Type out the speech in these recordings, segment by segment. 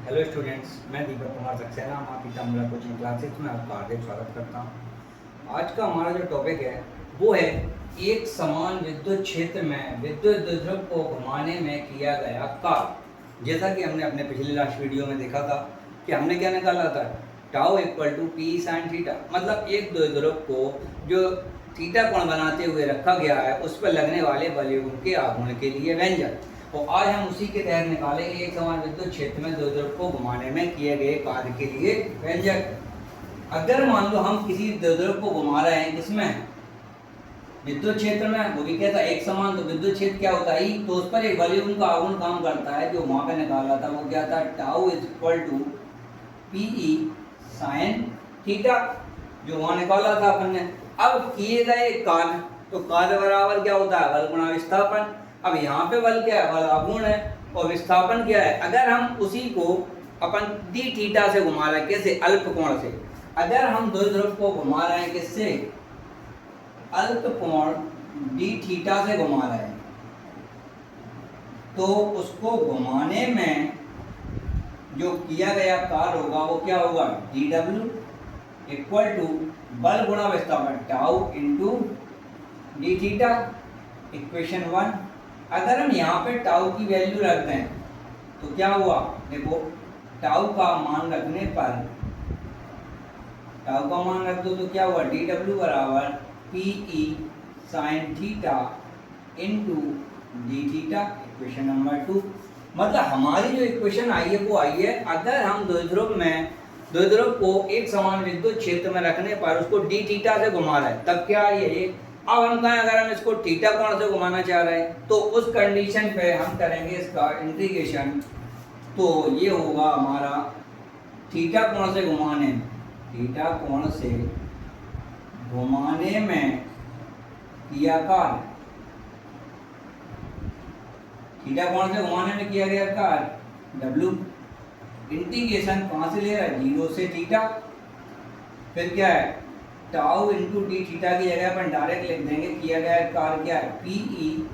Hello students, मैं दीपक कुमार सक्सेना आपकी तमला coaching classes में आपका हार्दिक स्वागत करता हूं। आज का हमारा जो टॉपिक है वो है एक समान विद्युत क्षेत्र में विद्युत द्विध्रुव को घुमाने में किया गया कार्य। जैसा कि हमने अपने पिछले लास्ट वीडियो में देखा था कि हमने क्या निकाला था, tau equal to p sine theta, मतलब एक द्विध्रुव को जो थीटा कोण बनाते हुए रखा गया है उस पर लगने वाले बलयों के आघूर्ण के लिए व्यंजक। और आज हम उसी के तहत निकालेंगे एक समान विद्युत क्षेत्र में द्विध्रुव को घुमाने में किए गए कार्य के लिए व्यंजक। अगर मान लो हम किसी द्विध्रुव को घुमा रहे हैं किसमें, विद्युत क्षेत्र में, वो भी कहता है एक समान, तो विद्युत क्षेत्र क्या होता है, तो उस पर एक वॉल्यूम का आघूर्ण काम करता है। जो वहां पे निकाला था वो क्या था, tau is equal to p e sine theta, जो वहां निकाला था अपन ने। अब किए गए कार्य, तो कार्य बराबर क्या होता है, बल गुणा विस्थापन। अब यहाँ पे बल क्या है, बल आघूर्ण है, और विस्थापन क्या है। अगर हम उसी को अपन डी थीटा से घुमा रहे हैं, कैसे, अल्प कोण से। अगर हम द्विध्रुव को घुमा रहे हैं किससे, अल्प कोण डी थीटा से घुमा रहे हैं, तो उसको घुमाने में जो किया गया कार्य होगा वो क्या होगा, डी डब्ल्यू इक्वल टू बल गुणा विस्थापन tau into d theta, equation 1। अगर हम यहाँ पे टाउ की वैल्यू रख दें तो क्या हुआ, देखो टाउ का मान रखने पर, टाउ का मान रख दो तो क्या हुआ, डी डब्ल्यू बराबर p e sine theta into d theta, equation number 2। मतलब हमारी जो इक्वेशन आई है वो आई है, अगर हम द्विध्रुव को एक समान विद्युत क्षेत्र में रखने पर उसको डी थीटा से घुमा रहे हैं, तब क्या आई है ये। अब हम कहें अगर हम इसको थीटा कोण से घुमाना चाह रहे हैं तो उस कंडीशन पे हम करेंगे इसका इंटीग्रेशन, तो ये होगा हमारा थीटा कोण से घुमाने में, थीटा कोण से घुमाने में किया कार्य, थीटा कोण से घुमाने में किया गया कार्य डब्ल्यू, इंटीग्रेशन कहाँ से ले रहा है, 0 से थीटा, फिर क्या है टाउ इंटू डी थीटा की जगह अपन डायरेक्ट लिख देंगे, किया गया कार्य क्या है, p e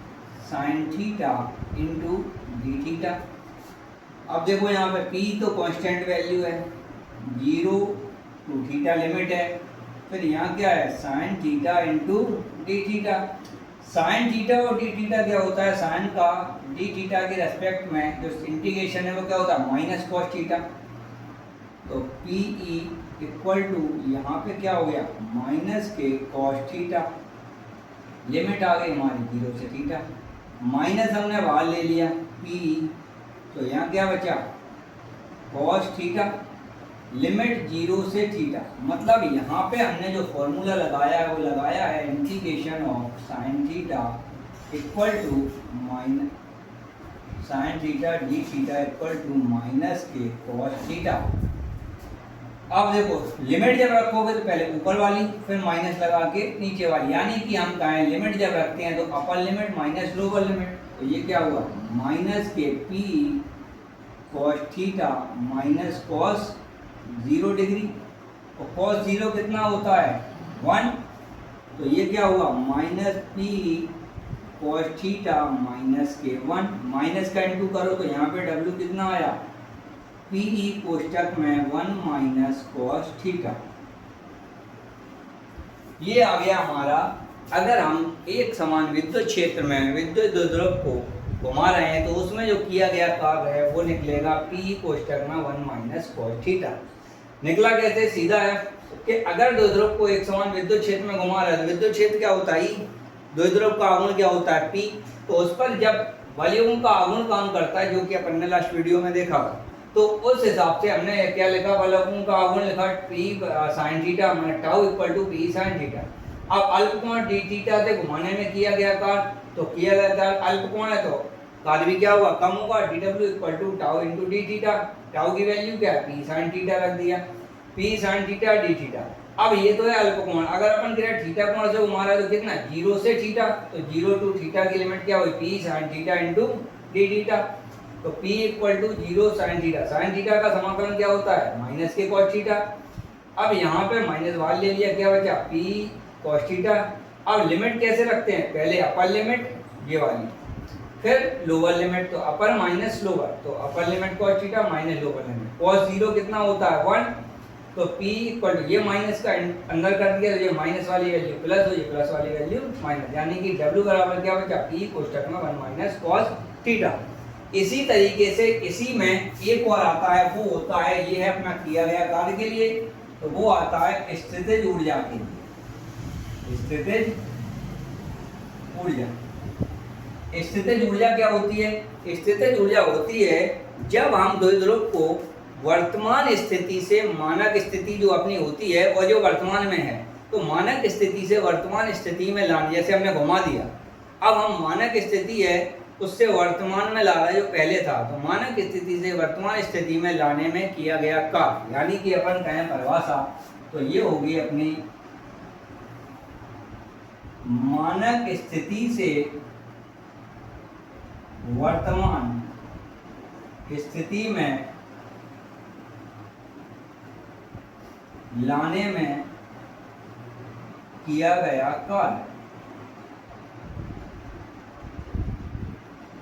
sine theta into d theta. अब देखो यहाँ पे पी तो कांस्टेंट वैल्यू है, 0 टू थीटा लिमिट है, फिर यहाँ क्या है sign theta into d theta. Sine theta और डी थीटा क्या होता है, साइन का डी थीटा के रेस्पेक्ट में जो इंटीग्रेशन है वो क्या होता है, माइनस कॉस थीटा। तो पीई इक्वल टू यहाँ पे क्या हो गया, माइनस के कॉस थीटा, लिमिट आ गई हमारी 0 से थीटा, माइनस हमने बाहर ले लिया पी, तो यहाँ क्या बचा कॉस थीटा, लिमिट 0 से थीटा। मतलब यहाँ पे हमने जो फॉर्मूला लगाया है वो लगाया है integration of sine theta equal to minus sine theta d theta equal to minus के कॉस थीटा। अब देखो लिमिट जब रखोगे तो पहले ऊपर वाली फिर माइनस लगा के नीचे वाली, यानी कि हम कहें लिमिट जब रखते हैं तो upper limit minus lower limit, तो ये क्या हुआ माइनस के P cos theta minus cos 0 degree, और कॉस 0 कितना होता है 1, तो ये क्या हुआ minus P cos theta minus के 1, माइनस का इंटू करो तो यहाँ पे डब्ल्यू कितना आया, पीई कोष्टक में 1 माइनस कॉस थीटा। ये आ गया हमारा, अगर हम एक समान विद्युत क्षेत्र में विद्युत द्विध्रुव को घुमा रहे हैं तो उसमें जो किया गया कार्य है वो निकलेगा पीई कोष्टक में 1 माइनस कॉस थीटा। निकला कैसे, सीधा है कि अगर द्विध्रुव को एक समान विद्युत क्षेत्र में घुमा रहे हैं तो विद्युत क्षेत्र क्या होता है, द्विध्रुव का आघूर्ण क्या होता है पी, तो उस पर जब वॉल्यूम का आघूर्ण काम करता है, जो कि अपन ने लास्ट वीडियो में देखा, तो उस हिसाब से हमने क्या लिखा, वॉल्यूम का आघूर्ण लिखा p sine theta minus tau equal to p sine theta. अब अल्प कोण डी थीटा से घुमाने में किया गया कार्य, तो किया गया कार्य अल्प कोण है तो कार्य भी क्या होगा, कम होगा, डी डब्ल्यू equal to tau into d theta, tau की वैल्यू क्या है पी साइन थीटा रख दिया, p sine theta d theta. अब ये तो है अल्प कोण, अगर अपन करें थीटा कोण से घुमा रहे हैं तो कितना 0 से थीटा, तो 0 टू थीटा की लिमिट क्या हुई, p sine theta into d theta, तो P equal to 0 sine theta, sine theta का समाकलन क्या होता है माइनस के कॉस थीटा। अब यहाँ पे माइनस बाहर ले लिया, क्या बचा P कॉस थीटा। अब लिमिट कैसे रखते हैं, पहले अपर लिमिट ये वाली, फिर लोअर लिमिट, तो अपर माइनस लोअर, तो upper limit cos theta minus lower limit cos 0 कितना होता है 1, तो p इक्वल टू ये माइनस का अंदर कर दिया तो ये माइनस वाली वैल्यू प्लस हो, ये प्लस वाली वैल्यू माइनस, यानी कि w बराबर क्या बचा p कोष्ठक में 1 माइनस cos थीटा। इसी तरीके से इसी में एक और आता है, वो होता है, ये है अपना किया गया कार्य के लिए, तो वो आता है स्थितिज ऊर्जा के लिए। स्थितिज ऊर्जा, स्थितिज ऊर्जा क्या होती है? स्थितिज ऊर्जा होती है जब हम द्विध्रुव को वर्तमान स्थिति से मानक स्थिति जो अपनी होती है और जो वर्तमान में है, तो मानक स्थिति से वर्तमान स्थिति में लाने, जैसे हमने घुमा दिया, अब हम मानक स्थिति है उससे वर्तमान में ला रहे जो पहले था, तो मानक स्थिति से वर्तमान स्थिति में लाने में किया गया कार्य, यानी कि अपन कहें परिभाषा, तो ये होगी अपनी मानक स्थिति से वर्तमान स्थिति में लाने में किया गया कार्य।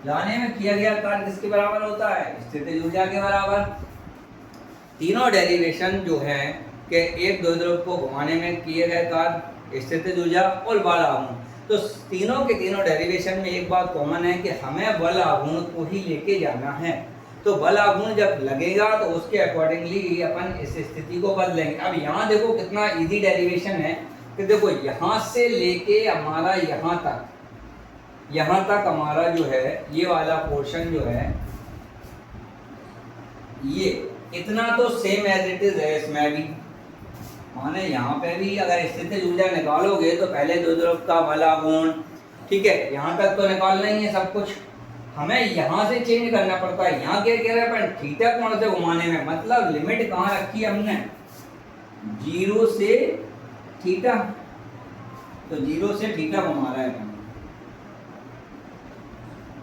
लाने में किया गया कार्य किसके बराबर होता है? स्थितिज ऊर्जा के बराबर। तीनों डेरिवेशन जो है कि एक द्विध्रुव को घुमाने में किए गए कार्य, स्थितिज ऊर्जा और बल आघूर्ण, तो तीनों के तीनों डेरिवेशन में एक बात कॉमन है कि हमें बल आघूर्ण को ही लेके जाना है। तो बल आघूर्ण जब लगेगा तो उसके अकॉर्डिंगली अपन इस स्थिति को बदलेंगे। अब यहाँ देखो कितना इजी डेरिवेशन है कि देखो यहाँ से लेके हमारा यहाँ तक हमारा जो है ये वाला पोर्शन जो है ये इतना तो सेम एज इट इज है इसमें भी, माने यहाँ पे भी अगर स्थितिज ऊर्जा निकालोगे तो पहले द्विध्रुव का बल आघूर्ण, ठीक है, यहाँ तक तो निकालना ही है सब कुछ, हमें यहाँ से चेंज करना पड़ता है। यहाँ क्या कह रहे हैं अपन? थीटा कोण से घुमाने में, मतलब लिमिट कहाँ रखी हमने? 0 से थीटा, तो 0 से थीटा घुमा रहा है अपन,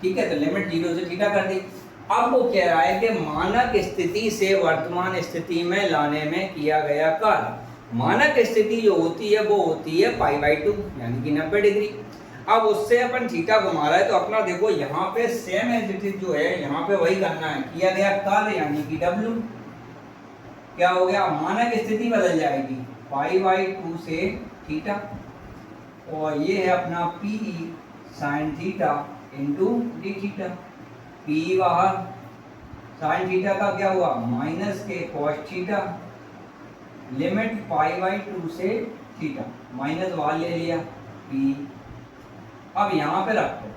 ठीक है, तो लिमिट 0 से थीटा कर दी। अब वो कह रहा है कि मानक स्थिति से वर्तमान स्थिति में लाने में किया गया कार्य। मानक स्थिति जो होती है वो होती है π/2 यानी कि 90 डिग्री। अब उससे अपन थीटा घुमा रहा है तो अपना देखो यहाँ पे सेम एज इट इज जो है यहाँ पे वही करना है, किया गया कार्य यानी कि W क्या हो गया? मानक स्थिति बदल जाएगी π/2 से थीटा, और ये है अपना P sin theta into d theta. P बाहर, sin थीटा का क्या हुआ? माइनस के cos थीटा, लिमिट π/2 से थीटा, माइनस बाहर ले लिया P, अब यहाँ पे रखो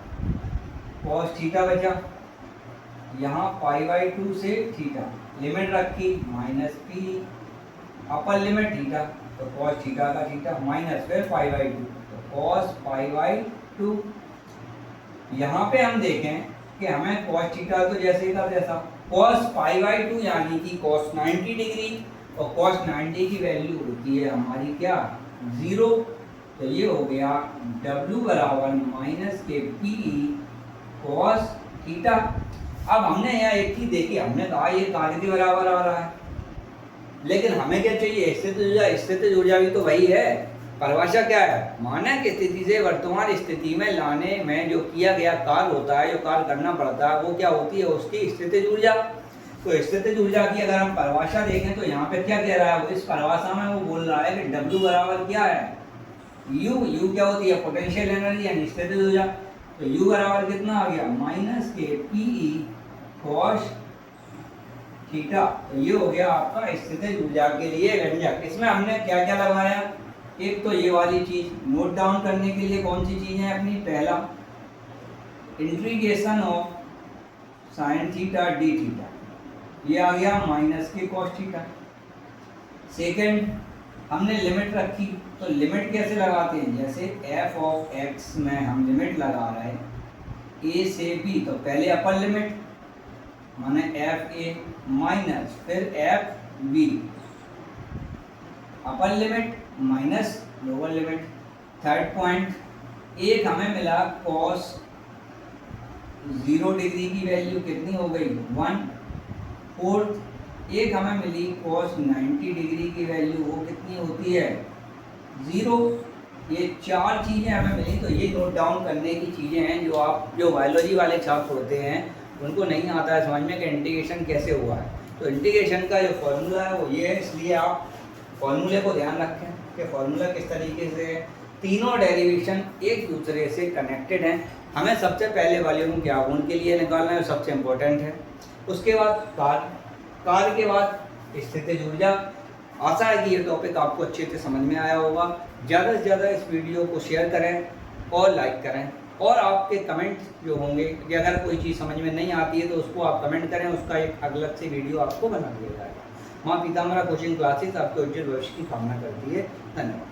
cos थीटा बचा, यहाँ π/2 से थीटा, लिमिट रखी minus P, upper limit theta, तो cos थीटा का थीटा माइनस फिर π/2, तो cos π/2। यहाँ पे हम देखें कि हमें cos थीटा तो जैसे का तैसा, cos π/2 यानी कि cos 90 डिग्री, और cos 90 की वैल्यू होती है हमारी क्या? 0, तो ये हो गया W बराबर माइनस के P cos थीटा। अब हमने यहाँ एक चीज देखी, हमने कहा ये कार्य के बराबर आ रहा है, लेकिन हमें क्या चाहिए? स्थितिज ऊर्जा। स्थितिज ऊर्जा भी तो वही है, परिभाषा क्या है? मानक स्थिति से वर्तमान स्थिति में लाने में जो किया गया कार्य होता है, जो कार्य करना पड़ता है, वो क्या होती है? उसकी स्थितिज ऊर्जा। तो स्थितिज ऊर्जा की अगर हम परिभाषा देखें तो यहाँ पे क्या कह रहा है? इस परिभाषा में वो बोल रहा है कि W बराबर क्या है? U क्या होती है? पोटेंशियल एनर्जी यानी स्थितिज ऊर्जा। तो U बराबर कितना आ गया? माइनस के Pe cos थीटा। तो ये हो गया आपका स्थितिज ऊर्जा के लिए व्यंजक। इसमें हमने क्या क्या लगाया? एक तो ये वाली चीज नोट डाउन करने के लिए कौन सी चीज है अपनी? पहला integration of sine theta d theta, ये आ गया माइनस के cos थीटा। सेकेंड हमने लिमिट रखी, तो लिमिट कैसे लगाते हैं? जैसे f ऑफ x में हम लिमिट लगा रहे हैं a से b, तो पहले अपर लिमिट माने fa माइनस फिर fb, upper limit minus lower limit. Third point, एक हमें मिला cos 0 डिग्री की वैल्यू कितनी हो गई? 1। फोर्थ एक हमें मिली cos 90 डिग्री की वैल्यू, वो कितनी होती है? 0। ये 4 चीज़ें हमें मिली, तो ये नोट डाउन करने की चीज़ें हैं जो बायोलॉजी वाले छात्र होते हैं उनको नहीं आता है समझ में कि इंटीग्रेशन कैसे हुआ है। तो इंटीग्रेशन का जो फॉर्मूला है वो ये है, इसलिए आप फॉर्मूले को ध्यान रखें कि फॉर्मूला किस तरीके से है। तीनों डेरिवेशन एक दूसरे से कनेक्टेड हैं। हमें सबसे पहले वॉल्यूम के आघूर्ण के लिए निकालना है, सबसे इम्पोर्टेंट है। उसके बाद कार्य के बाद स्थितिज ऊर्जा। आशा है कि ये टॉपिक आपको अच्छे से समझ में आया होगा। ज़्यादा से ज़्यादा इस वीडियो को शेयर करें और लाइक करें, और आपके कमेंट्स जो होंगे कि अगर कोई चीज़ समझ में नहीं आती है तो उसको आप कमेंट करें, उसका एक अलग से वीडियो आपको बना दिया जाएगा। माँ पीताम्बरा कोचिंग क्लासेस आपके उज्जवल भविष्य की कामना करती है। धन्यवाद।